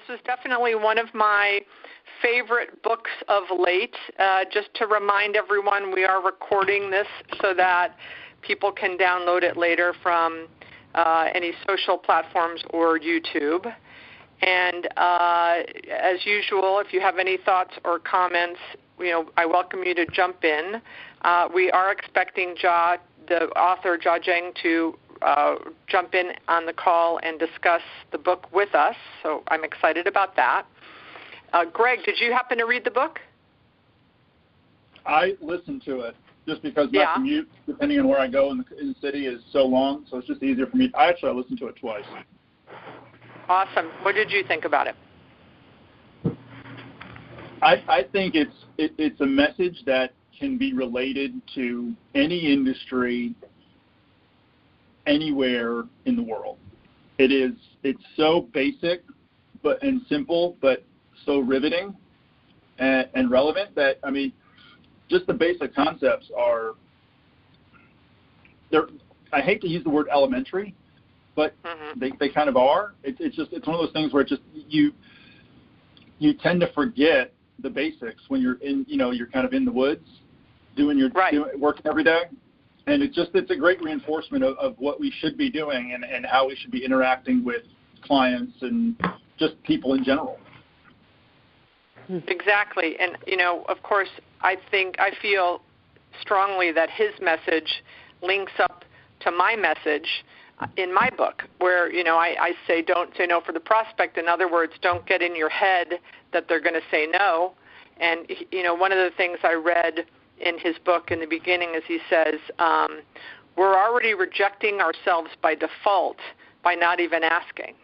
was definitely one of my favorite books of late. Just to remind everyone, we are recording this so that people can download it later from any social platforms or YouTube. And as usual, if you have any thoughts or comments, I welcome you to jump in. We are expecting the author Jia Jiang to jump in on the call and discuss the book with us, so I'm excited about that. Greg, did you happen to read the book? I listened to it just because my commute, depending on where I go in the city, is so long, so it's just easier for me. I listened to it twice. Awesome. What did you think about it? I think it's a message that can be related to any industry, anywhere in the world. It's so basic and simple, but so riveting and relevant that, I mean, just the basic concepts are, I hate to use the word elementary, but they kind of are. It's one of those things where it just, you tend to forget the basics when you're you're kind of in the woods doing working every day. And it's a great reinforcement of what we should be doing and how we should be interacting with clients and just people in general. Exactly. And, of course, I feel strongly that his message links up to my message in my book where, I say don't say no for the prospect. In other words, don't get in your head that they're going to say no. And, one of the things I read in his book in the beginning is he says, we're already rejecting ourselves by default by not even asking.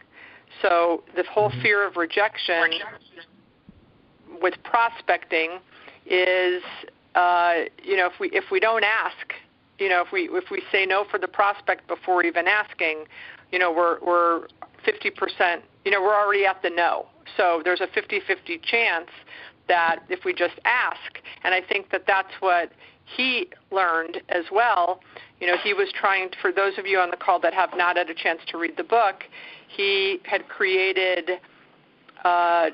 So the whole fear of rejection with prospecting is, if we don't ask, if we say no for the prospect before even asking, we're 50%, we're already at the no. So there's a 50-50 chance that if we just ask, and I think that that's what he learned as well. He was trying, for those of you on the call that have not had a chance to read the book, he had created a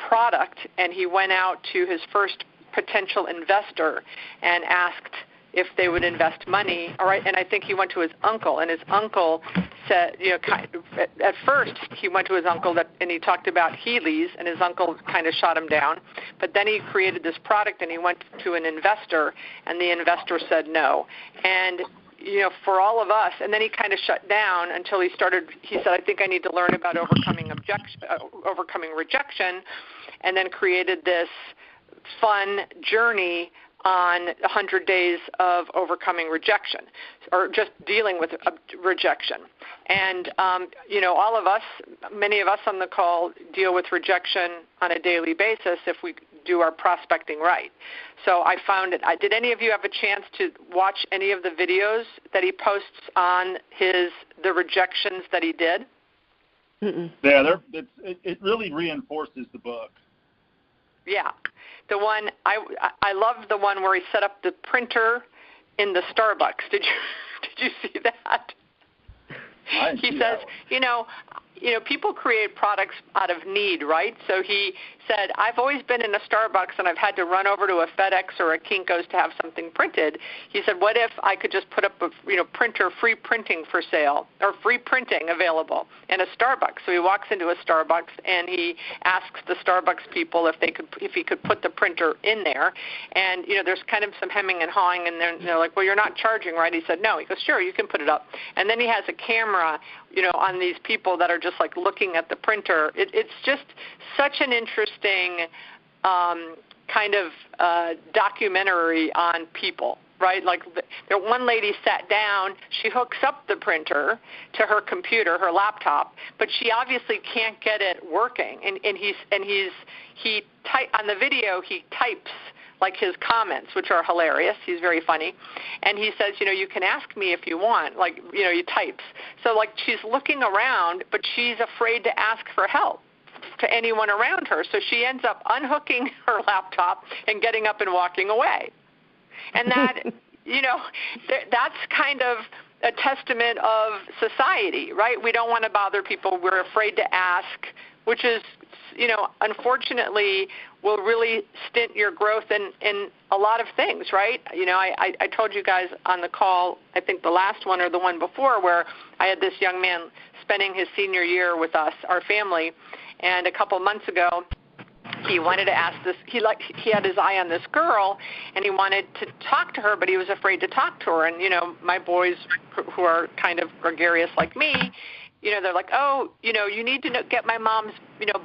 product, and he went out to his first potential investor and asked if they would invest money. All right, and I think he went to his uncle, and his uncle said, at first he went to his uncle and he talked about Heelys, and his uncle kind of shot him down. But then he created this product, and he went to an investor, and the investor said no. And for all of us, and then he kind of shut down until he said, I think I need to learn about overcoming rejection, and then created this fun journey on 100 days of overcoming rejection, or just dealing with rejection. And, all of us, many of us on the call deal with rejection on a daily basis if we do our prospecting right. So I found it. Did any of you have a chance to watch any of the videos that he posts on the rejections that he did? Mm-mm. Yeah, it really reinforces the book. Yeah. The one I love the one where he set up the printer in the Starbucks. Did you see that? He says, people create products out of need, right? So he said, I've always been in a Starbucks and I've had to run over to a FedEx or a Kinko's to have something printed. He said, what if I could just put up a printer, free printing for sale, or free printing available in a Starbucks? So he walks into a Starbucks and he asks the Starbucks people if he could put the printer in there. And, there's kind of some hemming and hawing, and they're like, well, you're not charging, right? He said, no. He goes, sure, you can put it up. And then he has a camera, on these people that are just like looking at the printer. It's just such an interesting kind of documentary on people, right? Like one lady sat down, she hooks up the printer to her computer, her laptop, but she obviously can't get it working. And on the video he types like his comments, which are hilarious. He's very funny. And he says, you can ask me if you want, like, he types. So, like, she's looking around, but she's afraid to ask for help to anyone around her. So she ends up unhooking her laptop and getting up and walking away. And that, that's kind of a testament of society, right? We don't want to bother people. We're afraid to ask. which is, unfortunately will really stint your growth in a lot of things, right? I told you guys on the call, I think the last one or the one before, where I had this young man spending his senior year with us, our family, and a couple months ago, he wanted to ask this. He had his eye on this girl, and he wanted to talk to her, but he was afraid to talk to her. And my boys, who are kind of gregarious like me, they're like, oh, you need to get my mom's,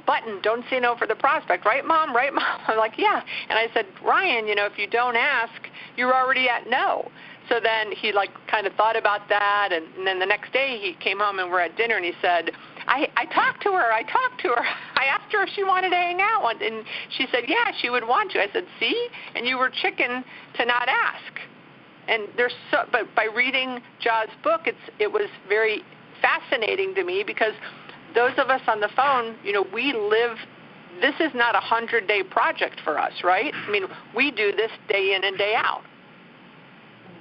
button. Don't say no for the prospect, right, Mom? Right, Mom? I'm like, yeah. And I said, Ryan, if you don't ask, you're already at no. So then he kind of thought about that, and then the next day he came home and we're at dinner, and he said, I talked to her. I asked her if she wanted to hang out, and she said, yeah, she would want to. I said, see? And you were chicken to not ask. And but by reading Jia's book, it was very fascinating to me, because those of us on the phone, we live, this is not a 100-day project for us, right? I mean, we do this day in and day out.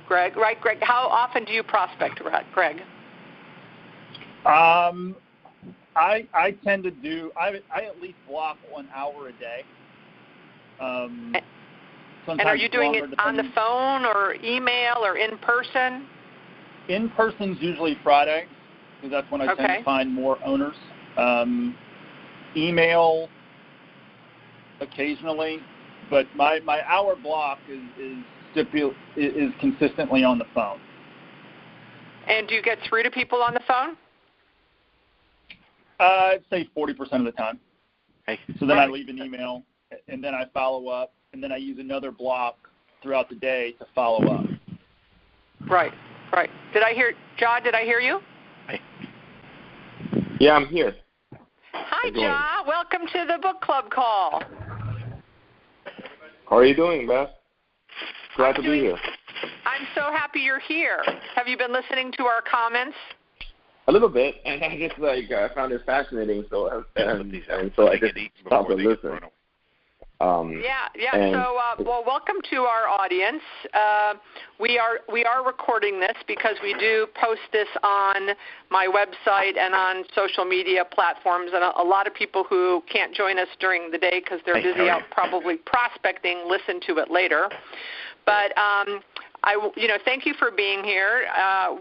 Greg, right? Greg, how often do you prospect, Greg? I tend to do, I at least block 1 hour a day. And are you doing it on the phone or email or in person? In person's usually Friday, because that's when I tend to find more owners. Email occasionally, but my hour block is consistently on the phone. And do you get through to people on the phone? I'd say 40% of the time. So then I leave an email, and then I follow up, and then I use another block throughout the day to follow up. Right. Jia, did I hear you? Hi. Yeah, I'm here. Hi, Jia. Welcome to the book club call. How are you doing, Beth? Glad to be here. I'm so happy you're here. Have you been listening to our comments? A little bit, and I just I found it fascinating, so so I just stopped and listened. So, welcome to our audience. We are recording this because we do post this on my website and on social media platforms, and a lot of people who can't join us during the day because they're busy out probably prospecting listen to it later. But thank you for being here.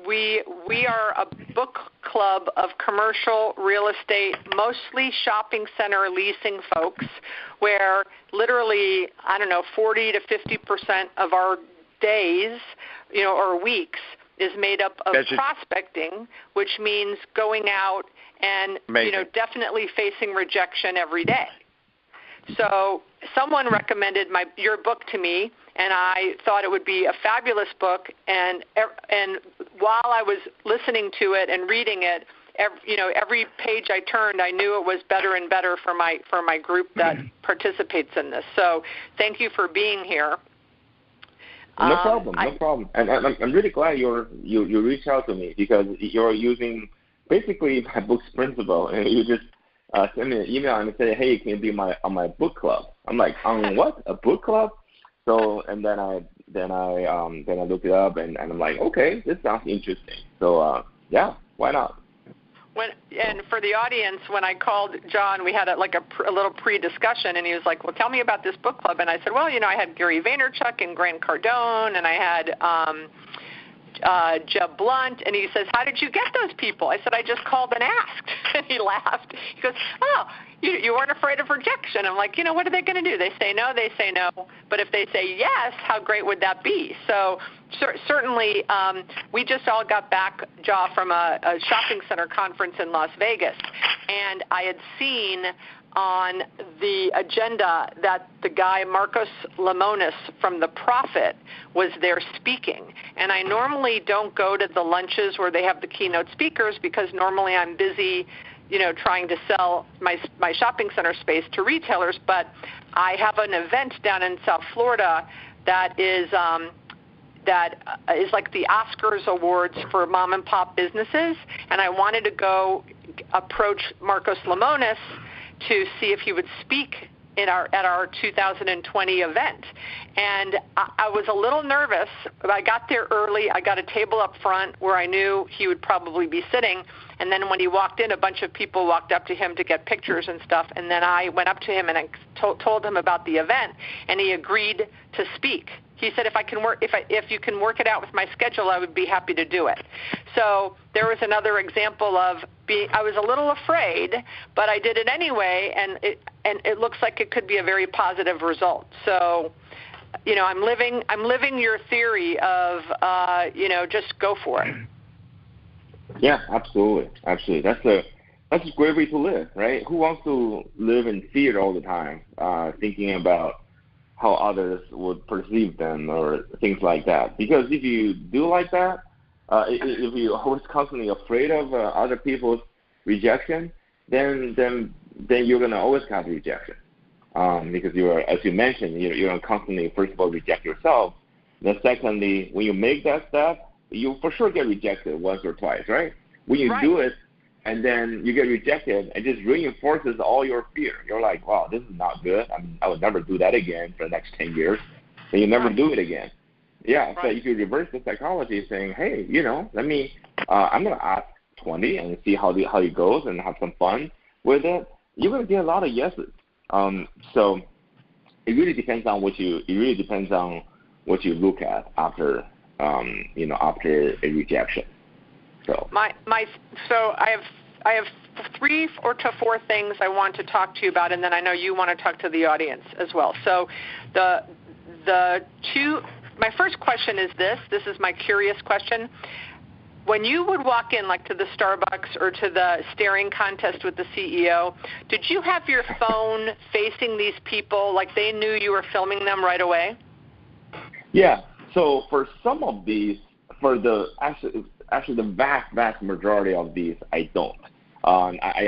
We are a book club of commercial real estate, mostly shopping center leasing folks, where literally 40 to 50% of our days, or weeks, is made up of prospecting, which means going out and definitely facing rejection every day. So someone recommended your book to me, and I thought it would be a fabulous book. And while I was listening to it and reading it, every page I turned, I knew it was better and better for my group that participates in this. So thank you for being here. No problem. And I'm really glad you reached out to me, because you're using basically my book's principle, and you just send me an email and say, hey, can you be on my book club? I'm like, on what? A book club? So and then I looked it up, and I'm like, okay, this sounds interesting. So yeah, why not? And for the audience, when I called John, we had a little pre-discussion, and he was like, well, tell me about this book club. And I said, well, I had Gary Vaynerchuk and Grant Cardone, and I had Jeb Blunt, and he says, how did you get those people? I said, I just called and asked. And he laughed. He goes, oh, you weren't afraid of rejection. I'm like, what are they going to do? They say no, but if they say yes, how great would that be? So certainly we just all got back, Jia, from a shopping center conference in Las Vegas, and I had seen on the agenda that the guy Marcos Lemonis from The Prophet was there speaking. And I normally don't go to the lunches where they have the keynote speakers, because normally I'm busy, trying to sell my shopping center space to retailers. But I have an event down in South Florida that is like the Oscars awards for mom and pop businesses, and I wanted to go approach Marcos Lemonis to see if he would speak at our 2020 event. And I was a little nervous. I got there early. I got a table up front where I knew he would probably be sitting. And then when he walked in, a bunch of people walked up to him to get pictures and stuff. And then I went up to him and I told him about the event, and he agreed to speak. He said, if you can work it out with my schedule, I would be happy to do it. So there was another example of I was a little afraid, but I did it anyway, and it looks like it could be a very positive result. So, I'm living your theory of, just go for it. Yeah, absolutely. That's a great way to live, right? Who wants to live in fear all the time, thinking about how others would perceive them or things like that? Because if you do like that, if you're always constantly afraid of other people's rejection, then you're going to always have rejection. Because as you mentioned, you're going to constantly, first of all, reject yourself. Then secondly, when you make that step, you for sure get rejected once or twice, right? When you do it and then you get rejected, it just reinforces all your fear. You're like, wow, this is not good. I would never do that again for the next 10 years. And you never do it again. Yeah, so if you reverse the psychology saying, hey, I'm going to ask 20 and see how it goes and have some fun with it, you're going to get a lot of yeses. So it really depends on what you look at after after a rejection. So so I have 3 or 4 things I want to talk to you about, and then I know you want to talk to the audience as well. So my first question is this. This is my curious question. When you would walk in, like to the Starbucks or to the staring contest with the CEO, did you have your phone facing these people like they knew you were filming them right away? Yeah. So for some of these, actually the vast majority of these, I don't. I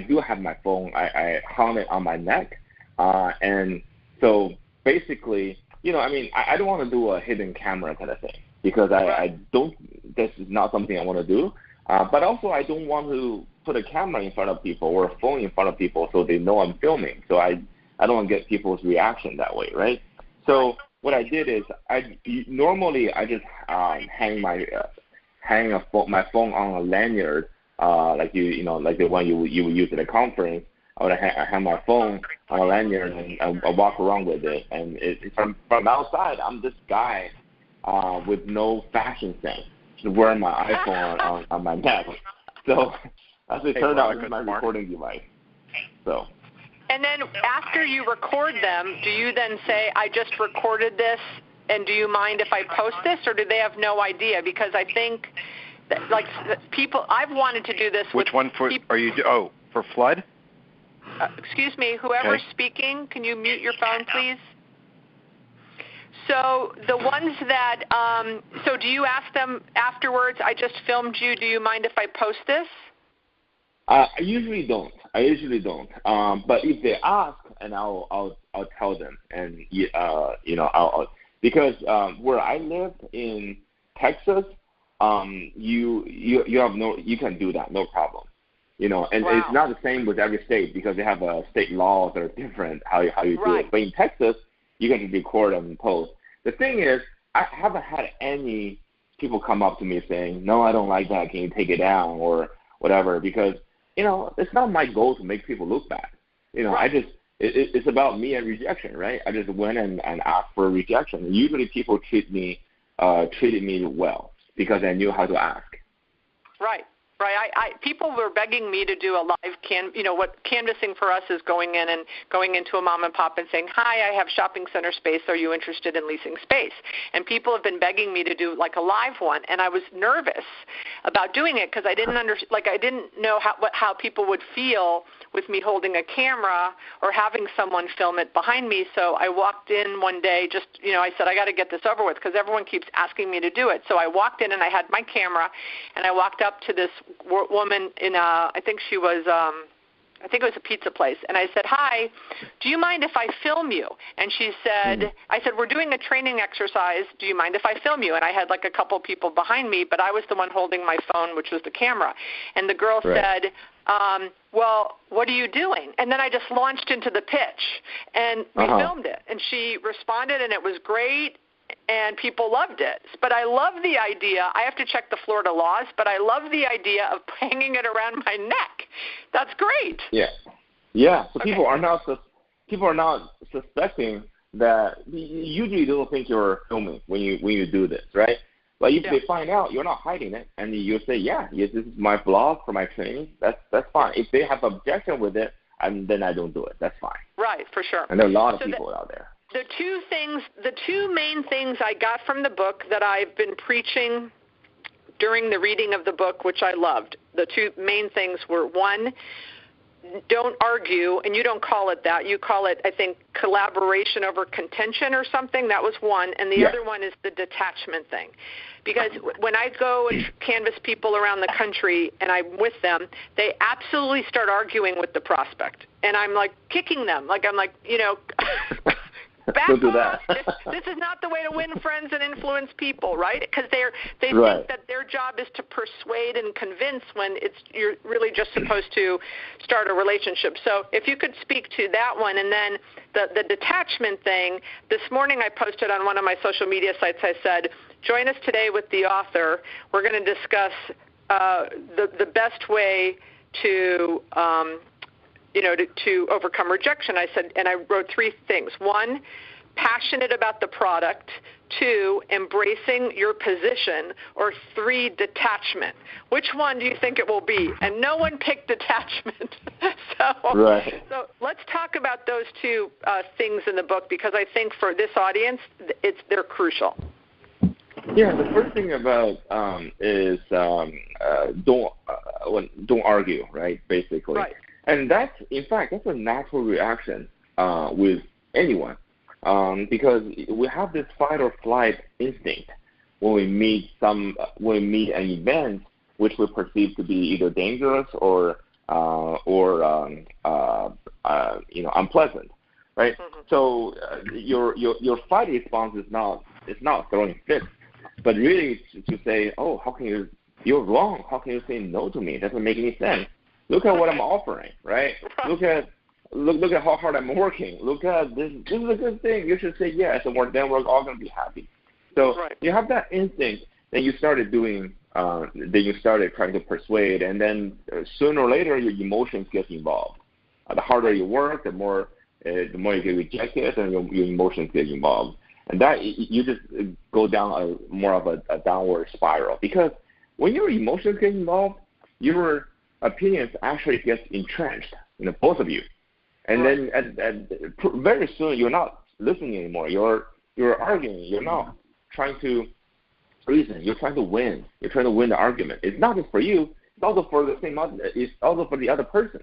do have my phone. I hung it on my neck, and so basically, I don't want to do a hidden camera kind of thing because I don't. This is not something I want to do. But also, I don't want to put a camera in front of people or a phone in front of people so they know I'm filming. So I don't want to get people's reaction that way, right? So what I did is normally I just hang my phone on a lanyard, like like the one you would use at a conference. I would hang my phone on a lanyard and I walk around with it. And from outside, I'm this guy with no fashion sense, just wearing my iPhone on my neck. So as it turned out, it's my recording device. So. And then after you record them, do you then say, I just recorded this, and do you mind if I post this, or do they have no idea? Because I think, people, I've wanted to do this Which one are you, for flood? Excuse me, whoever's speaking, can you mute your phone, please? So the ones that, so do you ask them afterwards, I just filmed you, do you mind if I post this? I usually don't. But if they ask, and I'll tell them, and because where I live in Texas, you can do that, no problem. And it's not the same with every state because they have state laws that are different how you do it. But in Texas, you can record and post. The thing is, I haven't had any people come up to me saying, no, I don't like that. Can you take it down or whatever? Because it's not my goal to make people look bad. It's about me and rejection, right? I just went and asked for a rejection. And usually people treated me well because I knew how to ask. Right. People were begging me to do a live what canvassing for us is going into a mom and pop and saying, hi, I have shopping center space. Are you interested in leasing space? And people have been begging me to do like a live one. And I was nervous about doing it because I didn't I didn't know how people would feel with me holding a camera or having someone film it behind me. So I walked in one day, I said, I got to get this over with because everyone keeps asking me to do it. So I walked in and I had my camera and I walked up to this woman in I think she was I think it was a pizza place, and I said, hi, do you mind if I film you? And she said, I said, we're doing a training exercise. Do you mind if I film you? And I had like a couple people behind me, but I was the one holding my phone, which was the camera. And the girl said, well, what are you doing? And then I just launched into the pitch, and we filmed it. And she responded, and it was great. And people loved it. But I love the idea. I have to check the Florida laws, but I love the idea of hanging it around my neck. That's great. Yeah. Yeah. So people are not suspecting that. Usually they don't think you're filming when you do this, right? But if they find out you're not hiding it, and you say, yes, this is my blog for my training, that's fine. If they have objection with it, then I don't do it. That's fine. Right, for sure. And there are a lot of people out there. The two main things I got from the book that I've been preaching during the reading of the book, which I loved, the two main things were, one, don't argue, and you don't call it that. You call it, I think, collaboration over contention or something. That was one. And the other one is the detachment thing. Because when I go and canvas people around the country and I'm with them, they absolutely start arguing with the prospect. And I'm like kicking them. I'm like, back off. This is not the way to win friends and influence people, right? Because they think that their job is to persuade and convince when you're really just supposed to start a relationship. So if you could speak to that one, and then the detachment thing. This morning I posted on one of my social media sites. I said, join us today with the author. We're going to discuss the best way to to overcome rejection. I said, and I wrote three things. One, passionate about the product. Two, embracing your position. Or three, detachment. Which one do you think it will be? And no one picked detachment. So let's talk about those two things in the book, because I think for this audience, they're crucial. Yeah, the first thing about is don't argue, right? Basically. Right. And that's a natural reaction with anyone, because we have this fight or flight instinct when we meet an event which we perceive to be either dangerous or unpleasant, right? Mm-hmm. So your fight response is not throwing fits, but really to say, oh, you're wrong. How can you say no to me? It doesn't make any sense. Look at what I'm offering, right? Look at how hard I'm working. Look at this. This is a good thing. You should say yes, and then we're all going to be happy. So you have that instinct. Then you started doing. Then you started trying to persuade, and then sooner or later your emotions get involved. The harder you work, the more you get rejected, and your emotions get involved, and that you just go down more of a downward spiral. Because when your emotions get involved, your opinions actually gets entrenched, both of you, and then very soon you're not listening anymore. You're arguing. You're not trying to reason. You're trying to win. You're trying to win the argument. It's not just for you. It's also for the same. It's also for the other person.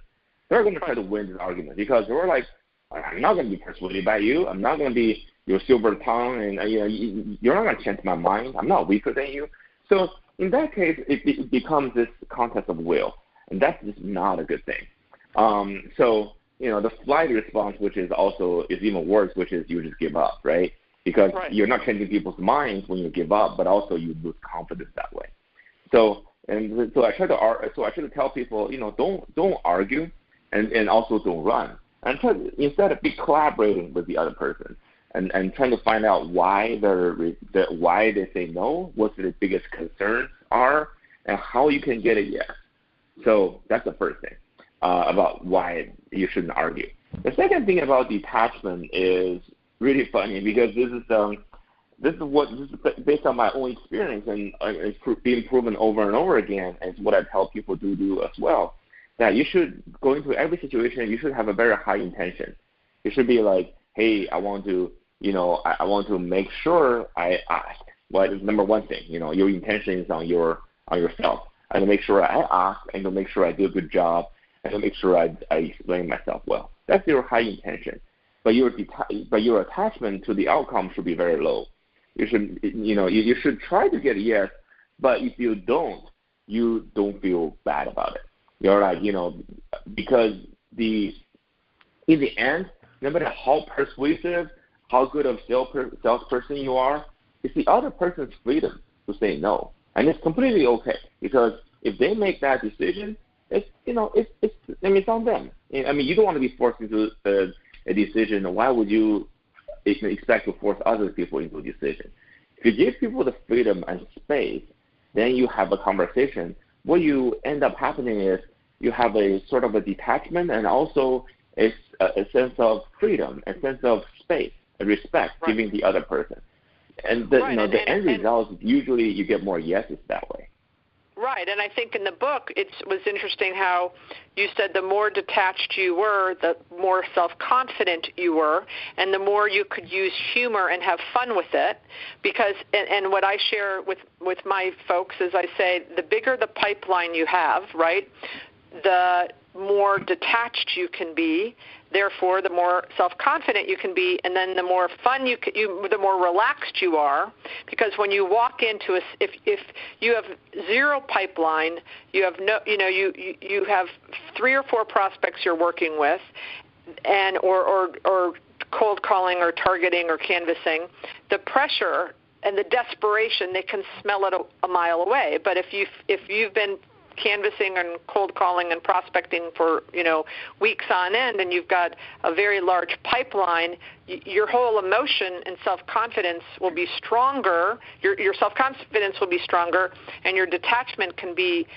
They're going to try to win this argument because they're like, I'm not going to be persuaded by you. I'm not going to be your silver tongue, and you're not going to change my mind. I'm not weaker than you. So in that case, it becomes this contest of will. And that's just not a good thing. So, the flight response, which is even worse, which is you just give up, right? Because you're not changing people's minds when you give up, but also you lose confidence that way. So I try to tell people, don't argue, and also don't run, and instead of be collaborating with the other person, and trying to find out why they say no, what their biggest concerns are, and how you can get a yes. So that's the first thing about why you shouldn't argue. The second thing about detachment is really funny because this is based on my own experience, and it's being proven over and over again, and it's what I tell people to do as well. That you should go into every situation. You should have a very high intention. You should be like, hey, I want to make sure I ask. Well, it's number one thing. Your intention is on yourself. I to make sure I ask, and to make sure I do a good job, and to make sure I explain myself well. That's your high intention. But your attachment to the outcome should be very low. You should try to get a yes, but if you don't feel bad about it. You're like, because in the end, no matter how persuasive, how good of salesperson you are, it's the other person's freedom to say no, and it's completely okay, because if they make that decision, it's on them. I mean, you don't want to be forced into a decision. Why would you expect to force other people into a decision? If you give people the freedom and space, then you have a conversation. What you end up happening is you have a sort of a detachment and also a sense of freedom, a sense of space, and respect, right. giving the other person. And the end result is usually you get more yeses that way. Right, and I think in the book it was interesting how you said the more detached you were, the more self-confident you were, and the more you could use humor and have fun with it. Because, and what I share with my folks is I say the bigger the pipeline you have, right, the more detached you can be, therefore the more self-confident you can be, and then the more fun the more relaxed you are, because when you walk into if you have zero pipeline, you have you have 3 or 4 prospects you're working with, and or cold calling or targeting or canvassing, the pressure and the desperation, they can smell it a mile away. But if you've been canvassing and cold calling and prospecting for weeks on end, and you've got a very large pipeline, your whole emotion and self-confidence will be stronger. Your self-confidence will be stronger, and your detachment can be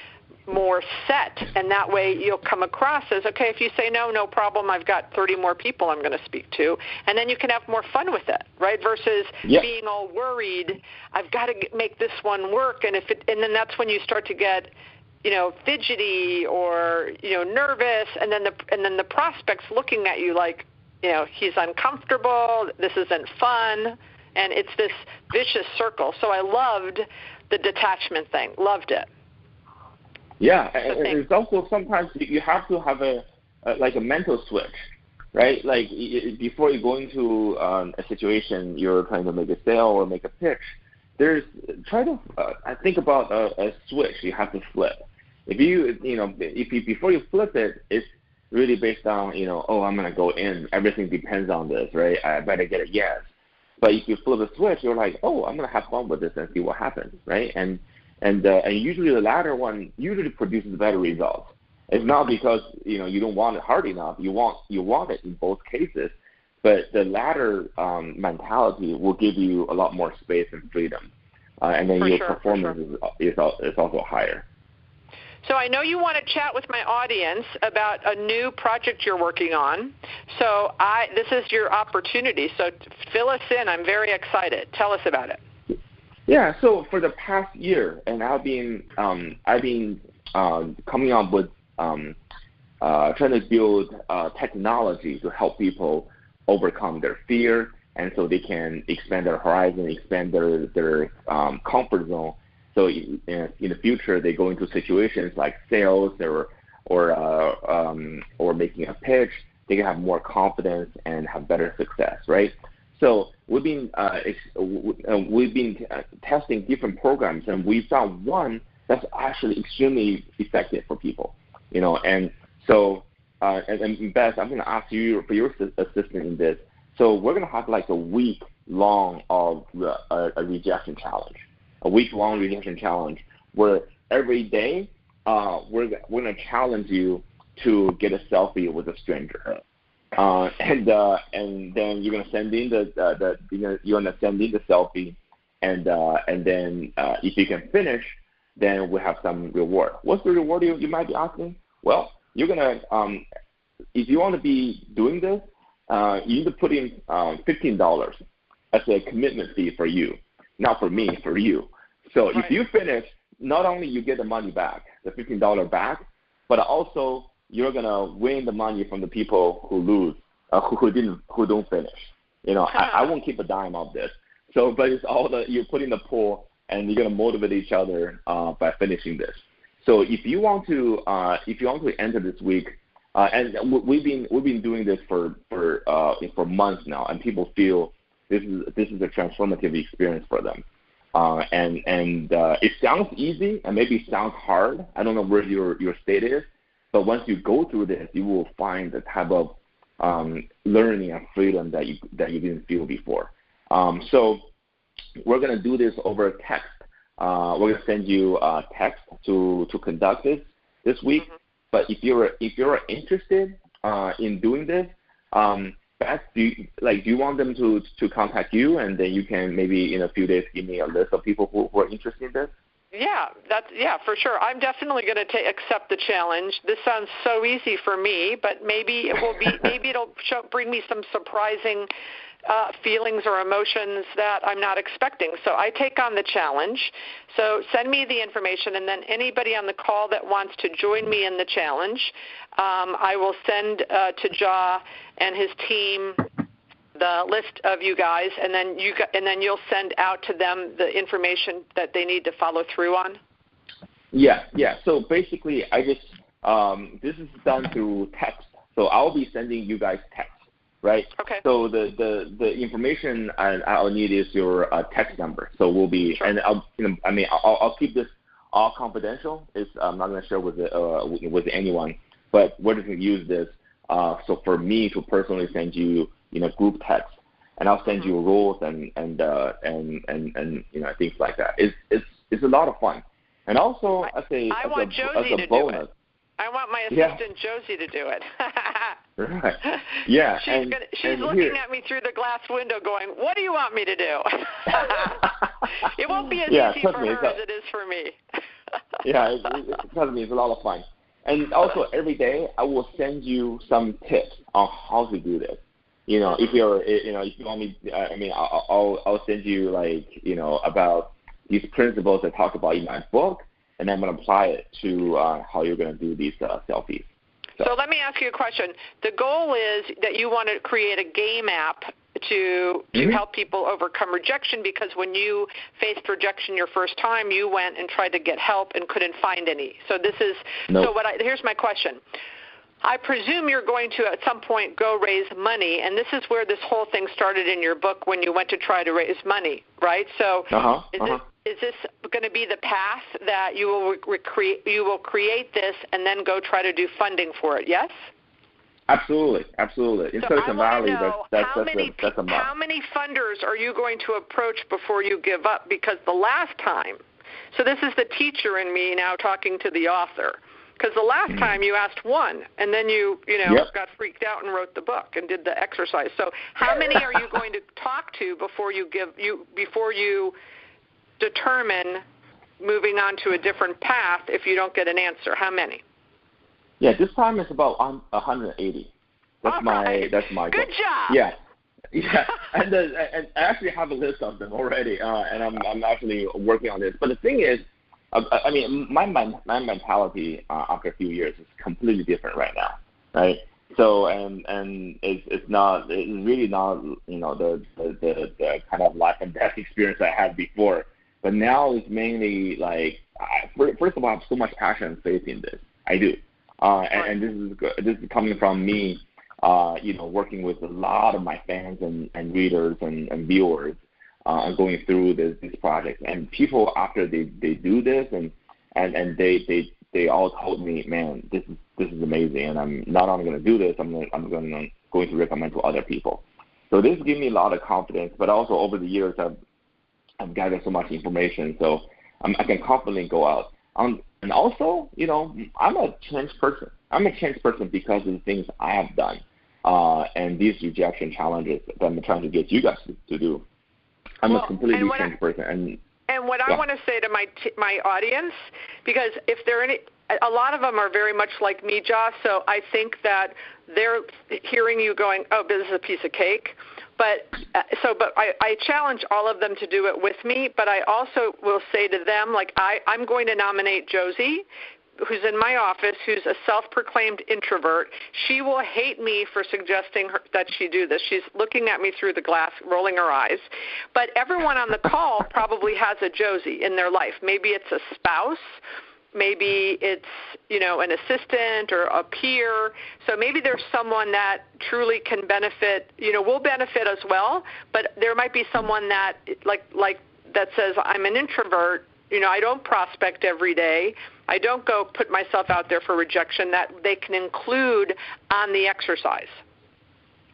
more set, and that way you'll come across as, okay, if you say no problem, I've got 30 more people I'm going to speak to, and then you can have more fun with it, right? Versus being all worried, I've got to make this one work, and then that's when you start to get fidgety or nervous, and then the prospect's looking at you like he's uncomfortable, this isn't fun, and it's this vicious circle. So I loved the detachment thing, loved it. Yeah, and it's also sometimes you have to have a mental switch, right? Like before you go into a situation, you're trying to make a sale or make a pitch. I think about a switch you have to flip. If you before you flip it, it's really based on I'm gonna go in. Everything depends on this, right? I better get a yes. But if you flip a switch, you're like, I'm gonna have fun with this and see what happens, right? And usually the latter one usually produces better results. It's not because you don't want it hard enough. You want it in both cases, but the latter mentality will give you a lot more space and freedom, and then your performance is also higher. So I know you want to chat with my audience about a new project you're working on. So this is your opportunity. So fill us in. I'm very excited. Tell us about it. Yeah. So for the past year, and I've been coming up with trying to build technology to help people overcome their fear, and so they can expand their horizon, expand their comfort zone. So in the future, they go into situations like sales or making a pitch. They can have more confidence and have better success, right? So we've been testing different programs, and we found one that's actually extremely effective for people, And so, and Beth, I'm going to ask you for your assistance in this. So we're going to have like a week long of a rejection challenge. A week-long rejection challenge where every day we're going to challenge you to get a selfie with a stranger, and then you're going to send in the selfie, and then if you can finish, then we have some reward. What's the reward you might be asking? Well, you're going to if you want to be doing this, you need to put in $15 as a commitment fee for you, not for me, for you. So if you finish, not only you get the money back, the $15 back, but also you're gonna win the money from the people who lose, who don't finish. I won't keep a dime of this. So, but it's all you put in the pool, and you're gonna motivate each other by finishing this. So if you want to enter this week, and we've been doing this for months now, and people feel this is a transformative experience for them. And it sounds easy and maybe sounds hard. I don't know where your state is, But once you go through this, you will find the type of learning and freedom that you didn't feel before. So we're going to do this over text. We're going to send you a text to conduct this week. Mm-hmm. But if you're interested in doing this, Beth, do you want them to contact you, and then you can maybe in a few days give me a list of people who are interested in this? Yeah, for sure. I'm definitely going to accept the challenge. This sounds so easy for me, but maybe it will be. Maybe it'll bring me some surprising feelings or emotions that I'm not expecting. So I take on the challenge. So send me the information, and then anybody on the call that wants to join me in the challenge, I will send to Jia and his team the list of you guys, and then you'll send out to them the information that they need to follow through on. Yeah. So basically, I just this is done through text. So I'll be sending you guys text, right? Okay. So the information I'll need is your text number. So we'll be, sure. And I'll keep this all confidential. I'm not going to share with anyone, but we're just going to use this. So for me to personally send you, group text, and I'll send you rules and things like that. It's a lot of fun, and also as a bonus. I want my assistant Josie to do it. Right. Yeah. She's looking at me through the glass window, going, "What do you want me to do?" It won't be as easy for her as it is for me. Yeah, trust me, it's a lot of fun. And also every day I will send you some tips on how to do this. If you want me, I'll send you about these principles I talk about in my book, and I'm going to apply it to how you're going to do these selfies. So let me ask you a question. The goal is that you want to create a game app to help people overcome rejection, because when you faced rejection your first time, you went and tried to get help and couldn't find any. So here's my question. I presume you're going to at some point go raise money, and this is where this whole thing started in your book when you went to try to raise money, right? So is this going to be the path that you will create this and then go try to do funding for it, yes? Absolutely. In Silicon Valley, that's a must. How many funders are you going to approach before you give up? Because the last time, so this is the teacher in me now talking to the author, because the last time you asked one, and then you got freaked out and wrote the book and did the exercise. So how many are you going to talk to before you determine moving on to a different path if you don't get an answer? How many? Yeah, this time it's about 180. That's my goal. Good job. Yeah, and I actually have a list of them already, and I'm actually working on this. But the thing is, my mentality after a few years is completely different right now, right? So and it's really not the kind of life and death experience I had before. But now it's mainly first of all, I have so much passion and faith in this. I do. And this is coming from me, working with a lot of my fans and readers and viewers, going through this project. And people after they do this and they all told me, man, this is amazing, and I'm not only going to do this, I'm going to recommend to other people. So this gives me a lot of confidence. But also over the years, I've gathered so much information, so I can confidently go out. And also, I'm a changed person. I'm a changed person because of the things I have done, and these rejection challenges that I'm trying to get you guys to do. I'm a completely changed person. And what I want to say to my audience, because if there are any, a lot of them are very much like me, Jia, so I think that they're hearing you going, oh, this is a piece of cake. But I challenge all of them to do it with me, but I also will say to them, I'm going to nominate Josie, who's in my office, who's a self-proclaimed introvert. She will hate me for suggesting that she do this. She's looking at me through the glass, rolling her eyes. But everyone on the call probably has a Josie in their life. Maybe it's a spouse. Maybe it's, an assistant or a peer. So maybe there's someone that truly can benefit, will benefit as well. But there might be someone that, that says, I'm an introvert. I don't prospect every day. I don't go put myself out there for rejection. That they can include on the exercise.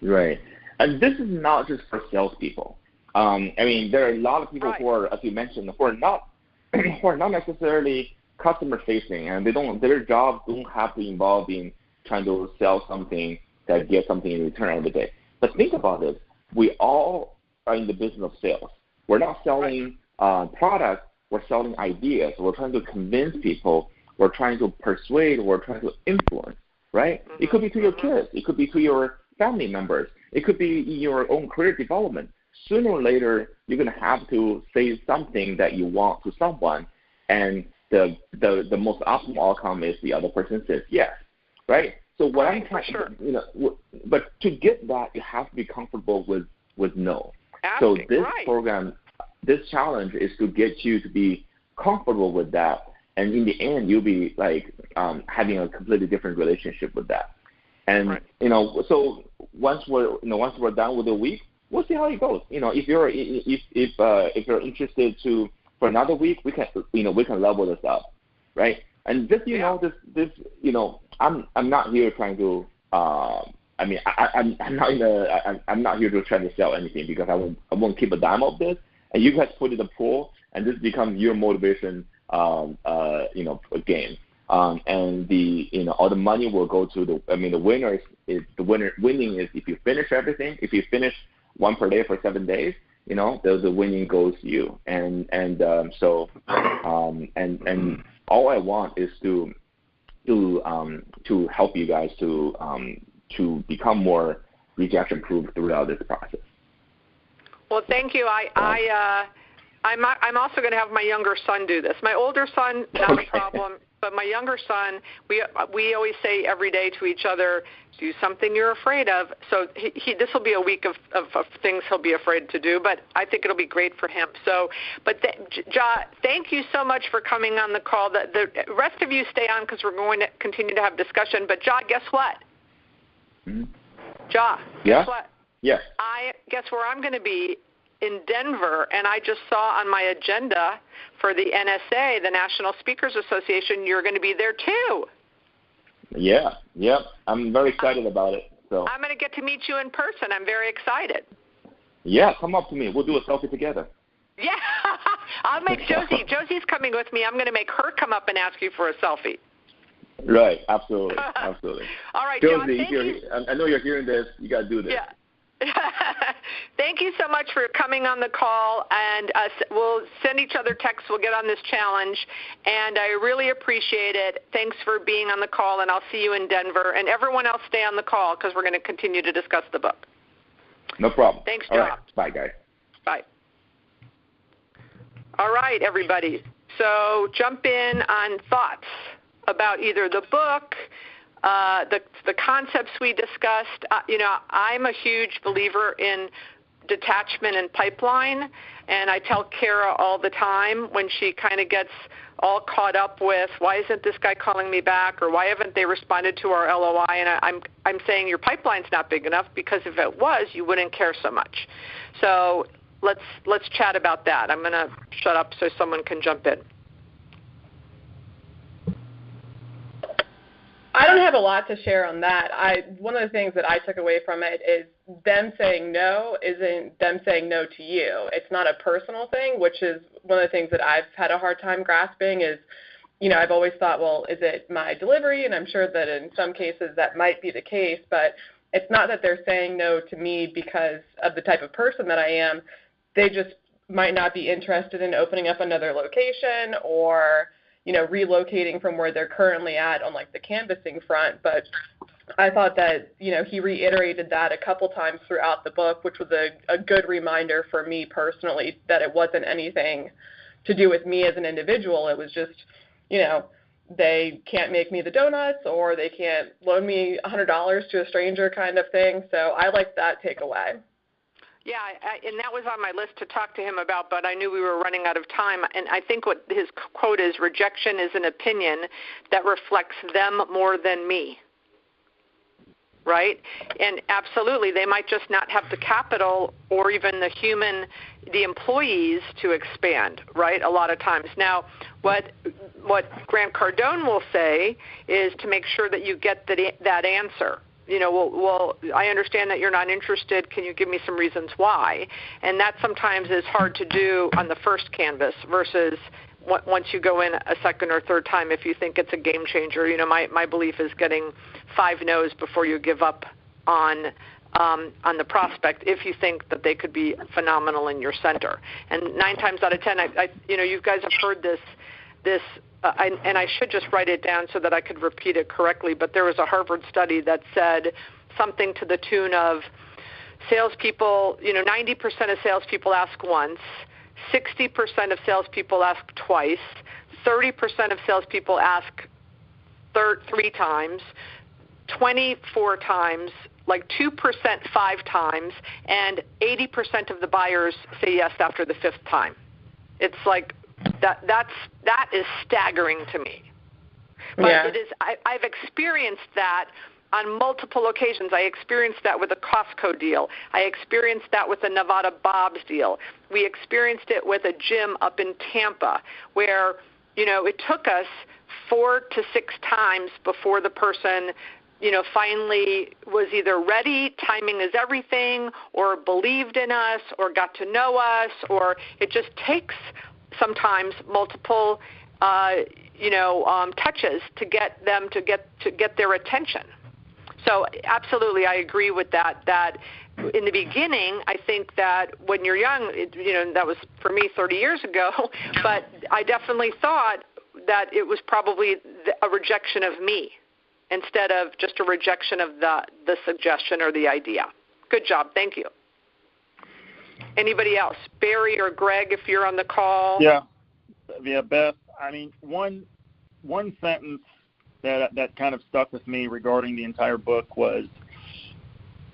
Right. And this is not just for salespeople. I mean, there are a lot of people who are, as you mentioned, who are not necessarily customer facing, and their jobs don't have to involve in trying to sell something that gets something in return every day. But think about it. We all are in the business of sales. We're not selling products. We're selling ideas. We're trying to convince people. We're trying to persuade. We're trying to influence, right? It could be to your kids. It could be to your family members. It could be in your own career development. Sooner or later, you're going to have to say something that you want to someone, and the most optimal outcome is the other person says yes, right? So what I'm trying, but to get that, you have to be comfortable with no. So this program, this challenge is to get you to be comfortable with that, and in the end, you'll be like having a completely different relationship with that. And so once we're done with the week, we'll see how it goes. If you're interested for another week, we can level this up, right? And just this I'm not here trying to I'm not here to try to sell anything, because I won't keep a dime of this, and you guys put it in the pool, and this becomes your motivation game. And all the money will go to the winning is if you finish everything. If you finish one per day for 7 days, the winning goes to you. And all I want is to help you guys to become more rejection proof throughout this process. Well, thank you. I'm also going to have my younger son do this. My older son, not a problem. But my younger son, we always say every day to each other, do something you're afraid of. So this will be a week of things he'll be afraid to do, but I think it'll be great for him. So, Jia, thank you so much for coming on the call. The rest of you stay on, because we're going to continue to have discussion. But Jia, guess what? Mm-hmm. Jia, guess what? Yes. Guess where I'm going to be? In Denver, and I just saw on my agenda for the NSA, the National Speakers Association, you're going to be there too. Yeah, yep. I'm very excited about it. So I'm going to get to meet you in person. I'm very excited. Yeah, come up to me. We'll do a selfie together. Yeah, I'll make Josie. Josie's coming with me. I'm going to make her come up and ask you for a selfie. Right, absolutely, absolutely. All right, Josie, John, thank you. I know you're hearing this. You got to do this. Yeah. Thank you so much for coming on the call, and we'll send each other texts. We'll get on this challenge, and I really appreciate it. Thanks for being on the call, and I'll see you in Denver. And everyone else stay on the call, because we're going to continue to discuss the book. No problem. Thanks, John. All right. Bye, guys. Bye. All right, everybody. So jump in on thoughts about either the book, the concepts we discussed. I'm a huge believer in detachment and pipeline, and I tell Kara all the time when she kind of gets all caught up with, why isn't this guy calling me back, or why haven't they responded to our LOI? And I'm saying your pipeline's not big enough, because if it was, you wouldn't care so much. So let's chat about that. I'm going to shut up so someone can jump in. I don't have a lot to share on that. One of the things that I took away from it is them saying no isn't them saying no to you. It's not a personal thing, which is one of the things that I've had a hard time grasping is, I've always thought, well, is it my delivery? And I'm sure that in some cases that might be the case, but it's not that they're saying no to me because of the type of person that I am. They just might not be interested in opening up another location or relocating from where they're currently at on like the canvassing front. But I thought that, he reiterated that a couple times throughout the book, which was a good reminder for me personally that it wasn't anything to do with me as an individual. It was just, they can't make me the donuts or they can't loan me $100 to a stranger kind of thing. So I like that takeaway. Yeah, and that was on my list to talk to him about, but I knew we were running out of time. And I think what his quote is, rejection is an opinion that reflects them more than me. right? And absolutely, they might just not have the capital or even the employees to expand, right, a lot of times. Now, what Grant Cardone will say is to make sure that you get that answer. Well, I understand that you're not interested. Can you give me some reasons why? And that sometimes is hard to do on the first canvas versus once you go in a second or third time, if you think it's a game changer. My belief is getting 5 no's before you give up on the prospect if you think that they could be phenomenal in your center. And 9 times out of 10, you guys have heard this, and I should just write it down so that I could repeat it correctly, but there was a Harvard study that said something to the tune of salespeople, 90% of salespeople ask once, 60% of salespeople ask twice, 30% of salespeople ask 3 times, 24 times, like 2% 5 times, and 80% of the buyers say yes after the 5th time. It's like that is staggering to me. But it is. I've experienced that on multiple occasions. I experienced that with a Costco deal. I experienced that with a Nevada Bob's deal. We experienced it with a gym up in Tampa where, it took us 4 to 6 times before the person, finally was either ready, timing is everything, or believed in us, or got to know us, or it just takes sometimes multiple, touches to get them to get their attention. So absolutely, I agree with that. That in the beginning, I think that when you're young, that was for me 30 years ago, but I definitely thought that it was probably a rejection of me instead of just a rejection of the suggestion or the idea. Good job. Thank you. Anybody else? Barry or Greg, if you're on the call. Yeah, Beth. I mean, one sentence that kind of stuck with me regarding the entire book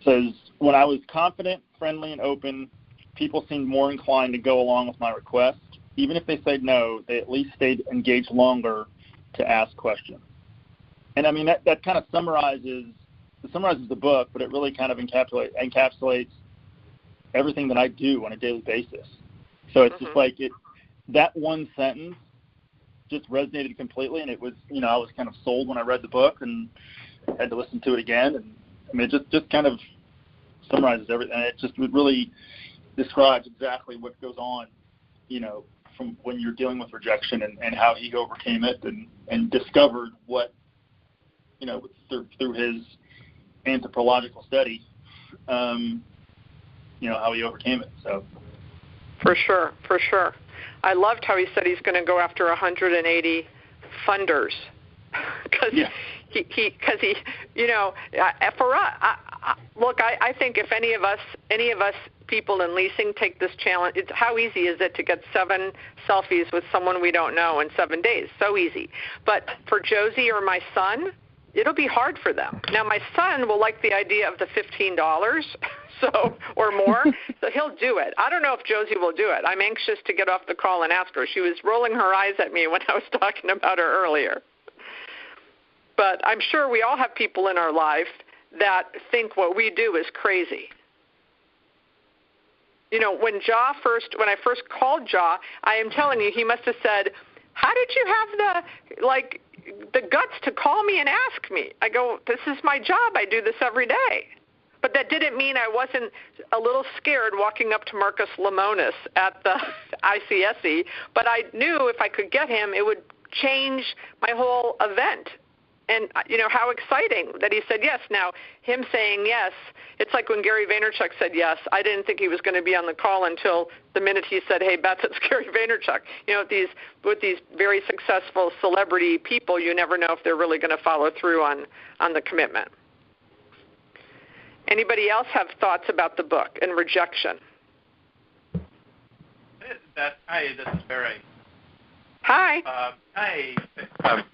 says, when I was confident, friendly, and open, people seemed more inclined to go along with my request. Even if they said no, they at least stayed engaged longer to ask questions. And I mean, that kind of summarizes the book, but it really kind of encapsulates everything that I do on a daily basis. So it's just like that one sentence just resonated completely, and it was, I was kind of sold when I read the book and had to listen to it again. And I mean, it just kind of summarizes everything. And it just really describes exactly what goes on, from when you're dealing with rejection and how he overcame it and discovered what, through his anthropological study, how he overcame it. So, for sure. I loved how he said he's going to go after 180 funders because for us, look, I think if any of us people in leasing take this challenge, it's how easy is it to get 7 selfies with someone we don't know in 7 days? So easy. But for Josie or my son, it'll be hard for them. Now, my son will like the idea of the $15 or more, so he'll do it. I don't know if Josie will do it. I'm anxious to get off the call and ask her. She was rolling her eyes at me when I was talking about her earlier. But I'm sure we all have people in our life that think what we do is crazy. When I first called Jia, I am telling you, he must have said, "How did you have the guts to call me and ask me?" I go, "This is my job. I do this every day." But that didn't mean I wasn't a little scared walking up to Marcus Lemonis at the ICSE, but I knew if I could get him, it would change my whole event. And, how exciting that he said yes. Now, him saying yes, it's like when Gary Vaynerchuk said yes. I didn't think he was going to be on the call until the minute he said, "Hey, Beth, it's Gary Vaynerchuk." With these very successful celebrity people, you never know if they're really going to follow through on the commitment. Anybody else have thoughts about the book and rejection? Hi, this is Barry. Hi. Hi.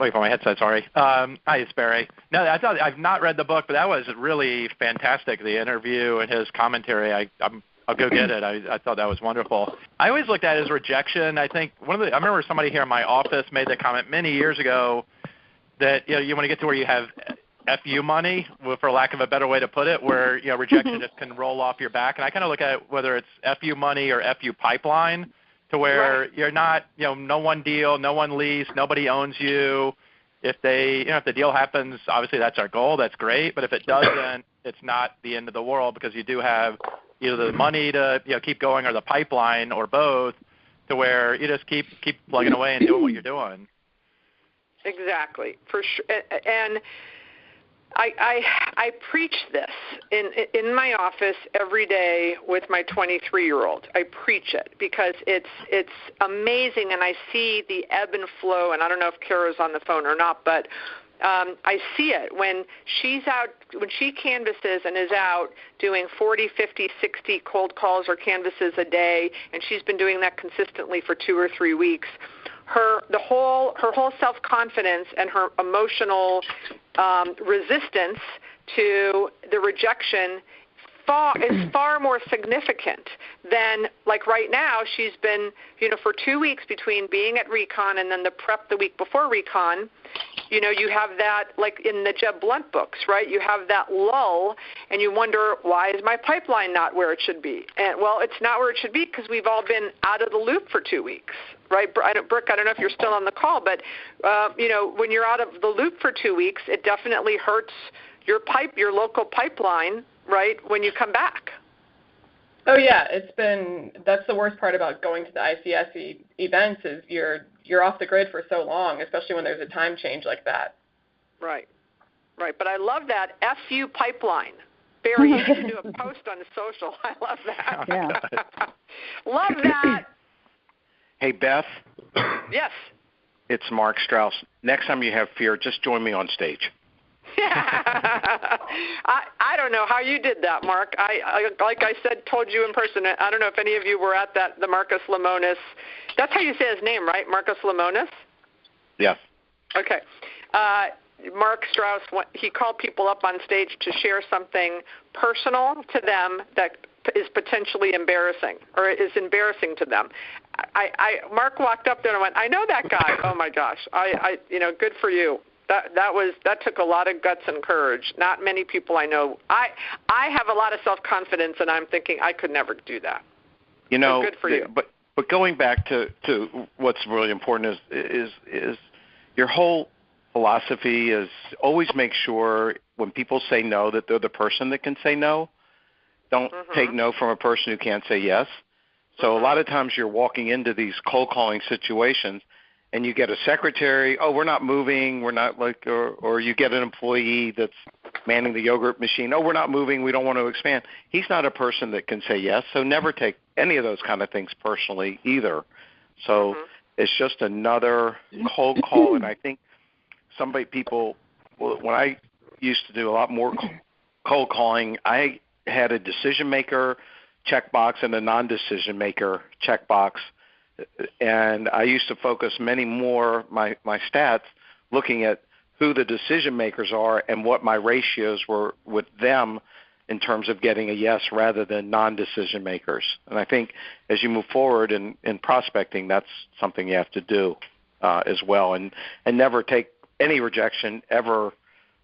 Wait for my headset, sorry. Hi, it's Barry. No, I've not read the book, but that was really fantastic, the interview and his commentary. I'll go get it. I thought that was wonderful. I always looked at it as rejection. I think I remember somebody here in my office made the comment many years ago that you want to get to where you have FU money, for lack of a better way to put it, where rejection just can roll off your back. And I kind of look at it, whether it's FU money or FU pipeline, to where you're not, no one deal, no one lease, nobody owns you. If if the deal happens, obviously that's our goal. That's great. But if it doesn't, it's not the end of the world, because you do have either the money to keep going, or the pipeline, or both, to where you just keep plugging away and doing what you're doing. Exactly, for sure. And I preach this in my office every day with my 23-year-old. I preach it because it's amazing, and I see the ebb and flow. And I don't know if Kara's on the phone or not, but I see it when she's out, when she canvasses and is out doing 40, 50, 60 cold calls or canvasses a day, and she's been doing that consistently for 2 or 3 weeks. Her whole self-confidence and her emotional resistance to the rejection is far more significant than, like right now, she's been, for 2 weeks between being at Recon and then the prep the week before Recon. You have that, like in the Jeb Blunt books, right? You have that lull, and you wonder, why is my pipeline not where it should be? And, well, it's not where it should be because we've all been out of the loop for 2 weeks, right? Brooke, I don't know if you're still on the call, but, when you're out of the loop for 2 weeks, it definitely hurts your local pipeline, right, when you come back. Oh, yeah. That's the worst part about going to the ICS events is you're off the grid for so long, especially when there's a time change like that. Right. But I love that FU pipeline. Barry, you should do a post on the social. I love that. Yeah. Love that. Hey, Beth. Yes. It's Mark Strauss. Next time you have fear, just join me on stage. I don't know how you did that, Mark. I like I said, told you in person. I don't know if any of you were at the Marcus Lemonis. That's how you say his name, right? Marcus Lemonis? Yes. Okay. Mark Strauss, he called people up on stage to share something personal to them that is potentially embarrassing, or is embarrassing to them. Mark walked up there and went, I know that guy. Oh my gosh. Good for you. That took a lot of guts and courage. Not many people I know. I have a lot of self-confidence, and I'm thinking I could never do that. So good for you. But going back to what's really important is your whole philosophy is always make sure when people say no that they're the person that can say no. Don't take no from a person who can't say yes. So a lot of times you're walking into these cold calling situations, and you get a secretary, oh, we're not moving, we're not like, or you get an employee that's manning the yogurt machine, oh, we're not moving, we don't want to expand. He's not a person that can say yes, so never take any of those kind of things personally either. So it's just another cold call, and I think people, when I used to do a lot more cold calling, I had a decision maker checkbox and a non-decision maker checkbox. And I used to focus many more my stats looking at who the decision makers are and what my ratios were with them in terms of getting a yes rather than non-decision makers. And I think as you move forward in prospecting, that's something you have to do as well. And never take any rejection ever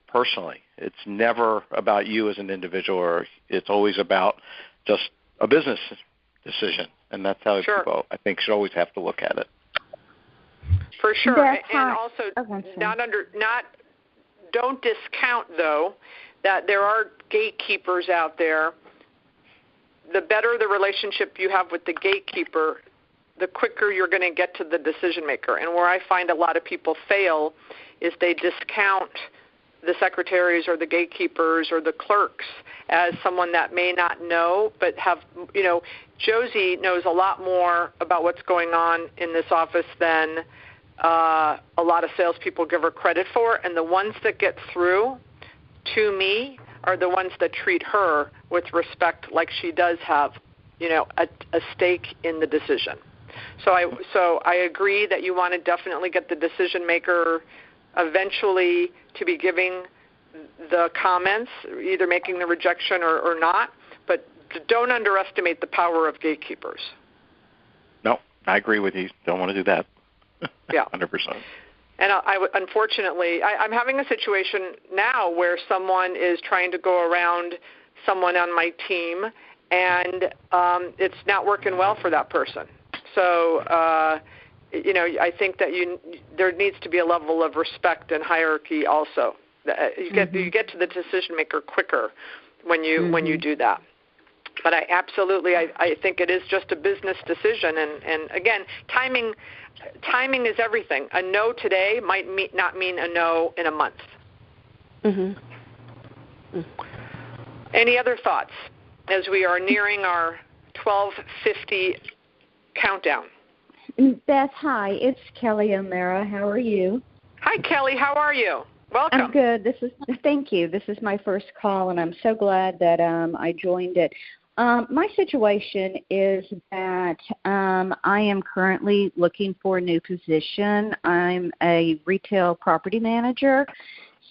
personally. It's never about you as an individual, or it's always about just a business decision. And that's how people, I think, should always have to look at it. For sure. And also don't discount, though, that there are gatekeepers out there. The better the relationship you have with the gatekeeper, the quicker you're going to get to the decision maker. And where I find a lot of people fail is they discount the secretaries or the gatekeepers or the clerks as someone that may not know, but have, Josie knows a lot more about what's going on in this office than a lot of salespeople give her credit for. And the ones that get through to me are the ones that treat her with respect, like she does have, a stake in the decision. So I agree that you want to definitely get the decision maker eventually to be giving the comments, either making the rejection or not, but don't underestimate the power of gatekeepers. No, I agree with you. Don't want to do that. Yeah. 100%. And unfortunately, I'm having a situation now where someone is trying to go around someone on my team, and it's not working well for that person. So, I think that there needs to be a level of respect and hierarchy also. You get to the decision maker quicker when you do that. But I think it is just a business decision, and again, timing is everything. A no today might not mean a no in a month. Any other thoughts as we are nearing our 12:50 countdown? Beth, hi, it's Kelly O'Mara. How are you? Hi, Kelly. How are you? Welcome. I'm good. Thank you. This is my first call, and I'm so glad that I joined it. My situation is that I am currently looking for a new position. I'm a retail property manager.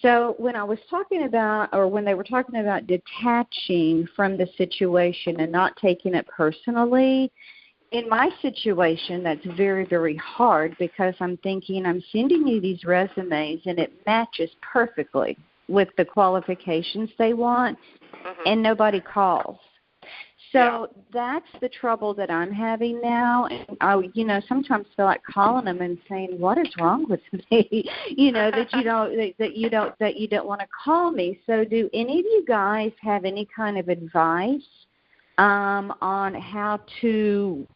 So when I was talking about, or when they were talking about detaching from the situation and not taking it personally, in my situation, that's very, very hard because I'm thinking I'm sending you these resumes and it matches perfectly with the qualifications they want, and nobody calls. So that's the trouble that I'm having now. And I, sometimes feel like calling them and saying, "What is wrong with me?" that you don't want to call me. So, do any of you guys have any kind of advice on how to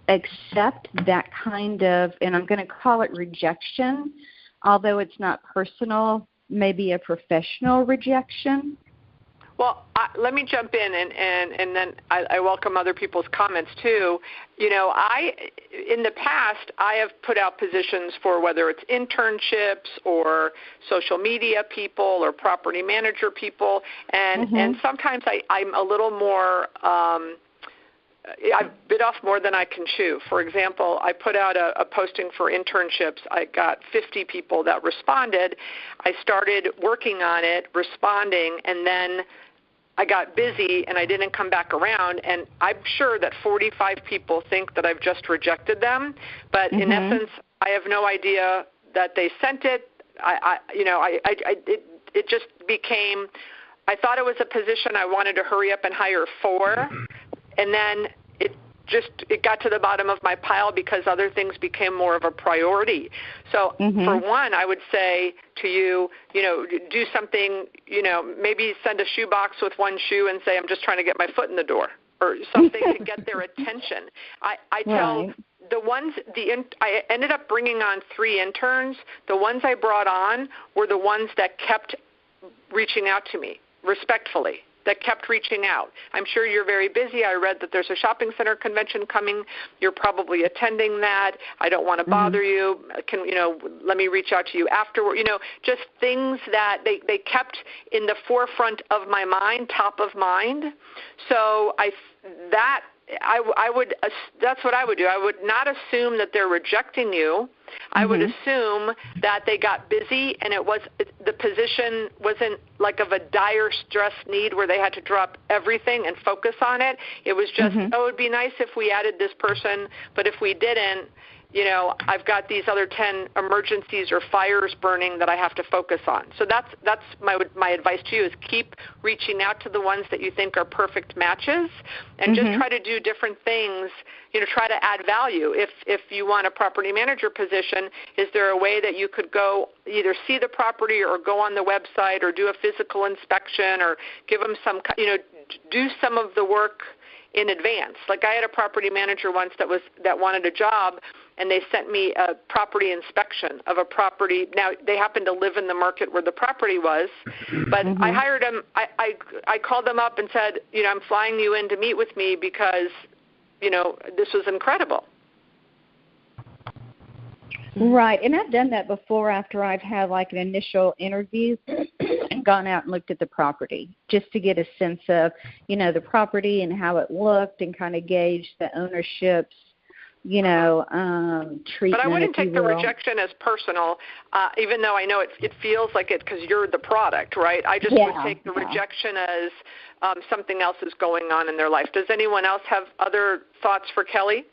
accept that kind of, and I'm going to call it rejection, although it's not personal, maybe a professional rejection? Well, let me jump in, and then I welcome other people's comments too. In the past, I have put out positions for whether it's internships or social media people or property manager people, and sometimes I'm a little more. I bit off more than I can chew. For example, I put out a posting for internships. I got 50 people that responded. I started working on it, responding, and then I got busy and I didn't come back around. And I'm sure that 45 people think that I've just rejected them, but in essence, I have no idea that they sent it. It just became. I thought it was a position I wanted to hurry up and hire for. And then it got to the bottom of my pile because other things became more of a priority. So for one, I would say to you, do something, maybe send a shoebox with one shoe and say, I'm just trying to get my foot in the door, or something to get their attention. I tell the ones, I ended up bringing on 3 interns. The ones I brought on were the ones that kept reaching out to me respectfully, that kept reaching out. I'm sure you're very busy. I read that there's a shopping center convention coming. You're probably attending that. I don't want to bother you. Let me reach out to you afterward. Just things that they kept in the forefront of my mind, top of mind. So that's what I would do. I would not assume that they're rejecting you. I would assume that they got busy and the position wasn't like of a dire stress need where they had to drop everything and focus on it. It was just, it would be nice if we added this person, but if we didn't, I've got these other 10 emergencies or fires burning that I have to focus on. So that's my advice to you, is keep reaching out to the ones that you think are perfect matches, and just try to do different things, try to add value. If you want a property manager position, is there a way that you could go either see the property or go on the website or do a physical inspection or give them some, do some of the work in advance? Like I had a property manager once that wanted a job, and they sent me a property inspection of a property. Now, they happened to live in the market where the property was, but I hired them. I called them up and said, I'm flying you in to meet with me because, this was incredible. Right, and I've done that before after I've had like an initial interview and gone out and looked at the property just to get a sense of, the property and how it looked and kind of gauge the ownership's, treatment. But I wouldn't take the rejection as personal, even though I know it feels like it because you're the product, right? I just would take the rejection as something else is going on in their life. Does anyone else have other thoughts for Kelly?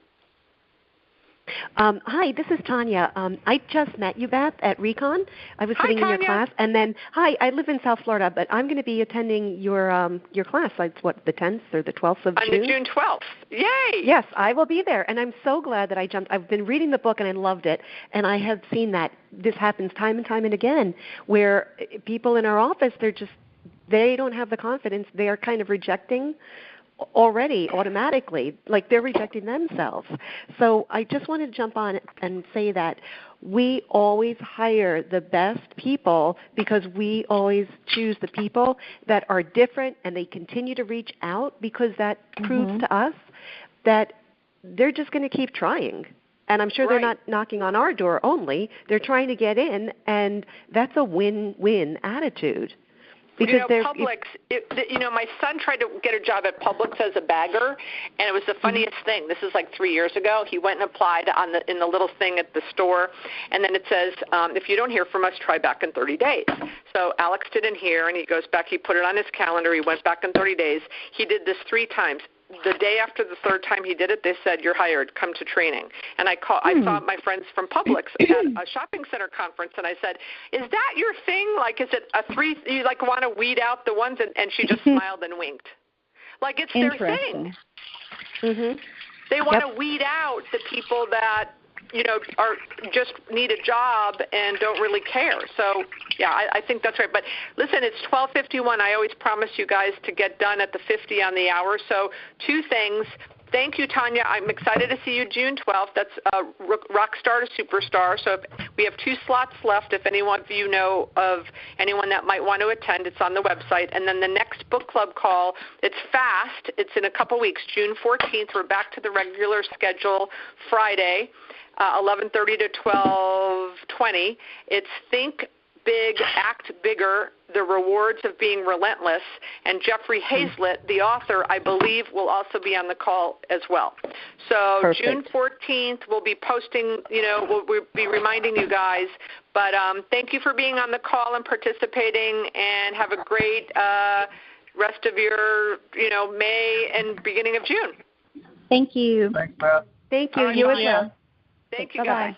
Hi, this is Tanya. I just met you, Beth, at Recon. I was sitting in your class, and then I live in South Florida, but I'm going to be attending your class. It's the 10th or the 12th of June? On the June 12th. Yay! Yes, I will be there, and I'm so glad that I jumped. I've been reading the book, and I loved it, and I have seen that this happens time and time and again, where people in our office, they don't have the confidence. They are kind of rejecting already automatically, like they're rejecting themselves. So I just want to jump on and say that we always hire the best people because we always choose the people that are different, and they continue to reach out because that proves to us that they're just going to keep trying. And I'm sure they're not knocking on our door only. They're trying to get in, and that's a win-win attitude. Because Publix, my son tried to get a job at Publix as a bagger, and it was the funniest thing. This is like 3 years ago. He went and applied in the little thing at the store, and then it says, if you don't hear from us, try back in 30 days. So Alex didn't hear, and he goes back. He put it on his calendar. He went back in 30 days. He did this 3 times. The day after the 3rd time he did it, they said, "You're hired. Come to training." And I saw my friends from Publix at a shopping center conference, and I said, "Is that your thing? Like, is it you want to weed out the ones?" And she just smiled and winked. Like, it's their thing. They want to weed out the people that are just need a job and don't really care. So, yeah, I think that's right. But listen, it's 12:51. I always promise you guys to get done at the 50 on the hour. So 2 things. Thank you, Tanya. I'm excited to see you June 12th. That's Rockstar to Superstar. So we have 2 slots left. If anyone of you know of anyone that might want to attend, it's on the website. And then the next book club call, it's fast. It's in a couple weeks, June 14th. We're back to the regular schedule Friday. 11:30 to 12:20. It's Think Big, Act Bigger, The Rewards of Being Relentless, and Jeffrey Hayzlett, the author, I believe, will also be on the call as well. So Perfect. June 14th, we'll be posting, we'll be reminding you guys. But thank you for being on the call and participating, and have a great rest of your, May and beginning of June. Thank you. Thanks, Beth. Thank you. You as well. Thank you, guys.